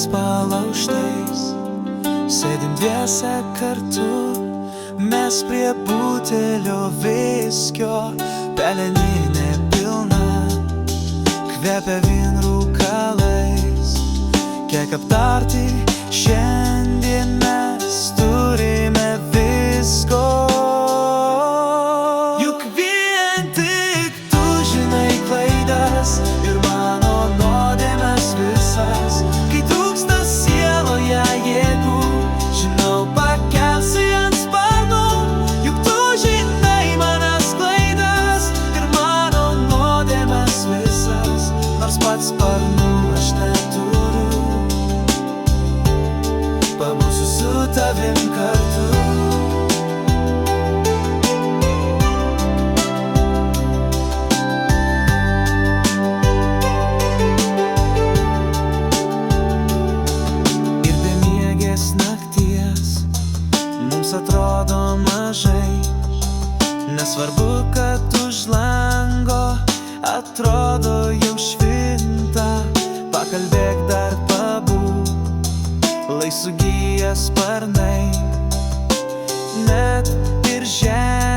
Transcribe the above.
langais palaužtais, sėdim dviese kartu, mes prie butelio viskio, peleninė pilna, kvepia vien rūkalais. Kiek aptarti šiandien mes turime visko. Juk vien tik tu žinai klaidas ir mano nuodėmes visas. Kai trūksta sieloje jėgų, žinau pakelsi ant sparnų. Juk tu žinai manas klaidas ir mano nuodėmes visas. Nors pats sparnų aš neturiu, pabūsiu su tavim kartu. Ir bemiegės nakties mums atrodo mažai, nesvarbu, kad už lango atrodo jau švinta. Pakalbėk dar pabūk, lai sugyja sparnai, net ir žemė